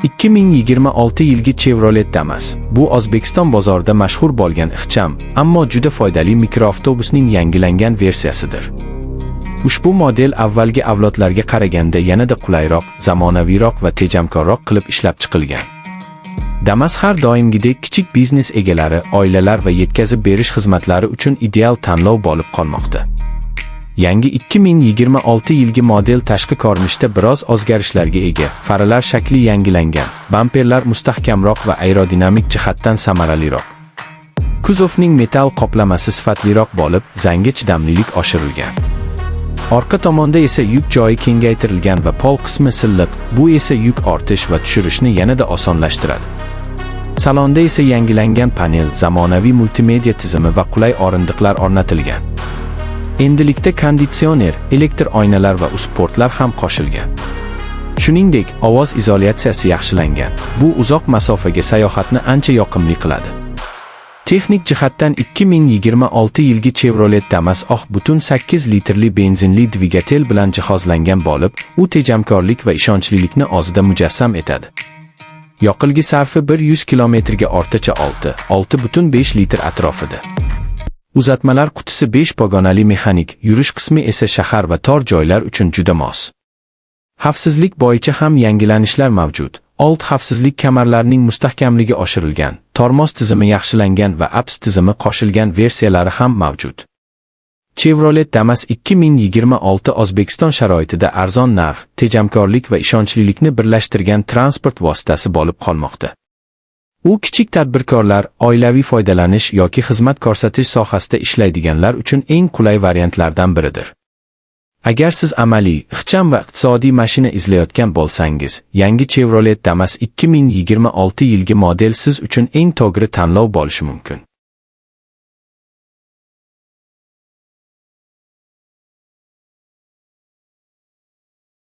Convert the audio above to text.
2026 yilgi Chevrolet Damas. Bu O'zbekiston bozorida mashhur bo'lgan ixcham, ammo juda foydali mikroavtobusning yangilangan versiyasidir. Ushbu model avvalgi avlodlarga qaraganda yanada qulayroq, zamonaviyroq va tejamkorroq qilib ishlab chiqilgan. Damas har doimgidek kichik biznes egalari, oilalar va yetkazib berish xizmatlari uchun ideal tanlov bo'lib qolmoqda. Yangi 2026 yilgi model tashqi ko'rinishda biroz o'zgarishlarga ega. Faralar shakli yangilangan, bamperlar mustahkamroq va aerodinamik jihatdan samaraliroq. Kuzovning metal qoplamasi sifatliroq bo'lib, zangga chidamlilik oshirilgan. Orqa tomonda esa yuk joyi kengaytirilgan va pol qismi silliq, bu esa yuk ortish va tushirishni yanada osonlashtiradi. Salonda esa yangilangan panel, zamonaviy multimedia tizimi va qulay o'rindiqlar o'rnatilgan. Endilikda konditsioner, elektr oynalar va USPortlar ham qo'shilgan. Shuningdek, ovoz izolyatsiyasi yaxshilangan. Bu uzoq masofaga sayohatni ancha yoqimli qiladi. Texnik jihatdan 2026 yilgi Chevrolet Damas 8 litrli benzinli dvigatel bilan jihozlangan bo'lib, u tejamkorlik va ishonchlilikni o'zida mujassam etadi. Yoqilgi sarfi 100 kilometrga o'rtacha 6,5 litr atrofida. Uzatmalar qutisi 5 pogonali mexanik, yurish qismi esa shahar va tor joylar uchun juda mos. Xavfsizlik bo'yicha ham yangilanishlar mavjud. Old xavfsizlik kamarlarining mustahkamligi oshirilgan, tormoz tizimi yaxshilangan va ABS tizimi qo'shilgan versiyalari ham mavjud. Chevrolet Damas 2026 O'zbekiston sharoitida arzon narx, tejamkorlik va ishonchlilikni birlashtirgan transport vositasi bo'lib qolmoqda. U kichik tadbirkorlar, oilaviy foydalanish yoki xizmat ko'rsatish sohasida ishlaydiganlar uchun eng qulay variantlardan biridir. Agar siz amaliy, ixcham va iqtisodiy mashina izlayotgan bo'lsangiz, yangi Chevrolet Damas 2026 yilgi model siz uchun eng to'g'ri tanlov bo'lishi mumkin.